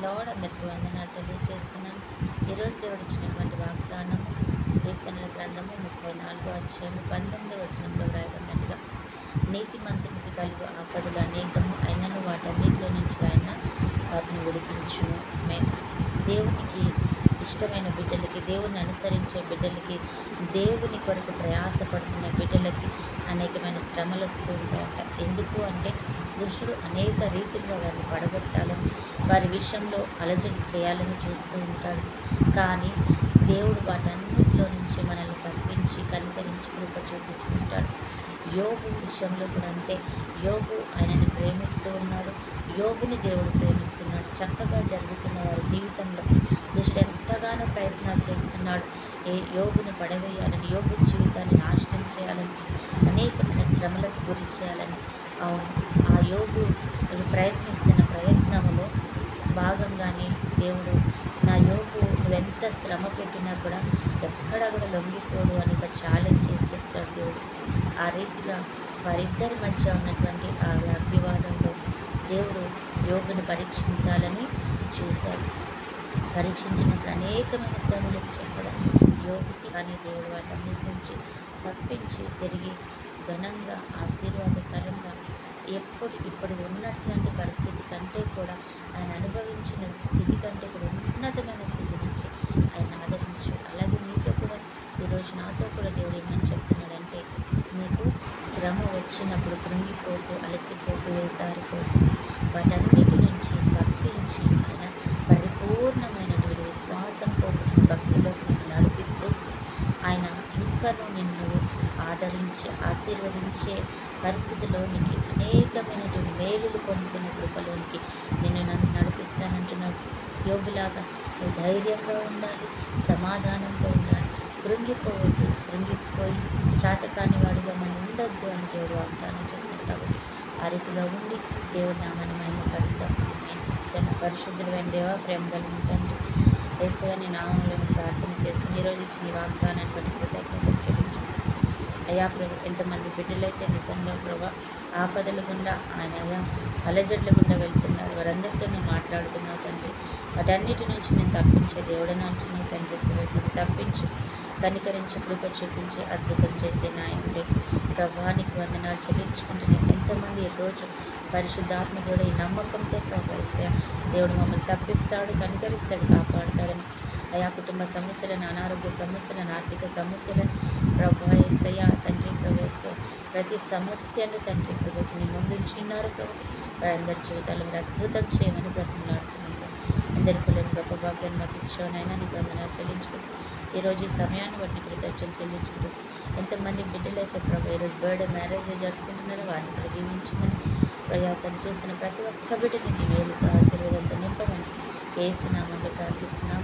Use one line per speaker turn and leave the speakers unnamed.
Lord, అందరికీ వందనాలు తెలియజేస్తున్నాను. ఈరోజు దేవుడు ఇచ్చినటువంటి వాగ్దానం కీర్తనల గ్రంథము 34వ అధ్యాయము 19వ వచనంలో వ్రాయబడినట్టుగా, నీతిమంతునికి కలుగు ఆపదలు అనేకము, అయినను వాటన్నిటిలో నుంచి ఆయన వాటిని విడిపించును. దేవునికి ఇష్టమైన బిడ్డలకి, దేవుని అనుసరించే బిడ్డలకి, దేవుని కొరకు ప్రయాసపడుతున్న బిడ్డలకి అనేకమైన శ్రమలు వస్తూ ఉంటాయంట. ఎందుకు అంటే దుష్టుడు అనేక రీతిగా వారిని పడగొట్టాలని, వారి విషయంలో అలజడి చేయాలని చూస్తూ ఉంటాడు. కానీ దేవుడు వాటన్నిటిలో నుంచి మనల్ని తప్పించి కనికరించి కృప చూపిస్తుంటాడు. యోబు విషయంలో కూడా అంతే. యోబు ఆయనని ప్రేమిస్తూ ఉన్నాడు, యోబుని దేవుడు ప్రేమిస్తున్నాడు. చక్కగా జరుగుతున్న వారి జీవితంలో దుష్టుడు ఎంతగానో ప్రయత్నాలు చేస్తున్నాడు. యోబుని పడవేయాలని, యోబు జీవితాన్ని నాశనం చేయాలని, అనేకమైన శ్రమలకు గురి చేయాలని ఆ యోబు ప్రయత్నిస్తున్న ప్రయత్నంలో భాగంగానే దేవుడు, నా యోబు నువ్వెంత శ్రమ పెట్టినా కూడా ఎక్కడ కూడా లొంగిపోడు అని ఒక ఛాలెంజ్ చేసి చెప్తాడు దేవుడు. ఆ రీతిగా వారిద్దరి మధ్య ఉన్నటువంటి ఆ వాగ్వివాదంలో దేవుడు యోబును పరీక్షించాలని చూశాడు. పరీక్షించినప్పుడు అనేకమైన శ్రమలు వచ్చాయి కదా యోబుకి. కానీ దేవుడు వాటన్నిటి నుంచి తప్పించి తిరిగి ఘనంగా ఆశీర్వాదకరంగా ఇప్పుడు ఉన్నటువంటి పరిస్థితి కంటే కూడా, ఆయన అనుభవించిన స్థితి కంటే కూడా ఉన్నతమైన స్థితి నుంచి ఆయన ఆదరించు. అలాగే నీతో కూడా ఈరోజు నాతో కూడా దేవుడు ఏమని చెప్తున్నాడంటే, నీకు శ్రమ వచ్చినప్పుడు కృంగిపోకు, అలసిపోకు, వేసారిపోకు. వాటన్నిటి నుంచి తప్పించి ఆయన పరిపూర్ణమైనటువంటి విశ్వాసంతో భక్తిలో నిన్ను నడిపిస్తూ, ఆయన ఇంకనూ నిన్ను ఆదరించి ఆశీర్వదించే పరిస్థితిలోనికి, అనేకమైనటువంటి మేలులు పొందుకునే కృపలోనికి నిన్ను నడిపిస్తానంటున్నాడు. యోబులాగా నువ్వు ధైర్యంగా ఉండాలి, సమాధానంతో ఉండాలి, కృంగిపోవద్దు. కృంగిపోయి చాతకాని వాడిగా మనం ఉండొద్దు అని దేవుడు వాగ్దానం చేస్తున్నాడు. కాబట్టి ఆ రీతిగా ఉండి దేవుడి నామాన్ని మహిమపడతాం. తన పరిశుద్ధుడైన దేవా, ప్రేమ కలిగిన తండ్రి, యేసయ్య నామంలో ప్రార్థన చేస్తున్న ఈరోజు ఇచ్చిన ఈ వాగ్దానాన్ని బట్టి కృతజ్ఞతలు చెల్లించు. అయ్యా ప్రభు, ఎంతమంది బిడ్డలైతే నిజంగా ప్రభా ఆపదల గుండా ఆయన అయ్యా అలజడ్ల గుండా వెళ్తున్నారు, వారందరితో నువ్వు మాట్లాడుతున్నావు తండ్రి. వాటన్నిటి నుంచి నేను తప్పించే దేవుడని అంటున్నావు తండ్రి. ప్రవేశం తప్పించి కనికరించి కృప చూపించి అద్భుతం చేసే నాయకుడే ప్రభానికి వందనాలు చెల్లించుకుంటున్నాయి. ఎంతమంది ఈరోజు పరిశుద్ధాత్మ కూడా ఈ నమ్మకంతో ప్రభావిస్తే దేవుడు మమ్మల్ని తప్పిస్తాడు, కనికరిస్తాడు, కాపాడుతాడని, ఆయా కుటుంబ సమస్యలను, అనారోగ్య సమస్యలను, ఆర్థిక సమస్యలను ప్రభావిస్తయ్యా తండ్రి. ప్రవేశ ప్రతి సమస్యను తండ్రి ప్రవేశం మీ ముందుంచున్నారు ప్రభు. వారందరి జీవితాలు మీరు అద్భుతం చేయమని బ్రతిమలాడుతున్నాను. అందరికీ లేని గొప్ప భాగ్యాన్ని మాకు ఇచ్చానైనా నీకు వందనాలు చెల్లించుకుంటూ ఈరోజు ఈ సమయాన్ని బట్టి కృతజ్ఞతలు చెల్లించుకుంటూ, ఎంతమంది బిడ్డలైతే ప్రభు ఈరోజు బర్త్డే మ్యారేజ్ జరుపుకుంటున్నారో వారిని కూడా దీవించమని, తను చూసిన ప్రతి ఒక్క బిడ్డని నీ వేలుతో ఆశీర్వాదంతో నింపమని యేసు నామములో ప్రార్థిస్తున్నాం.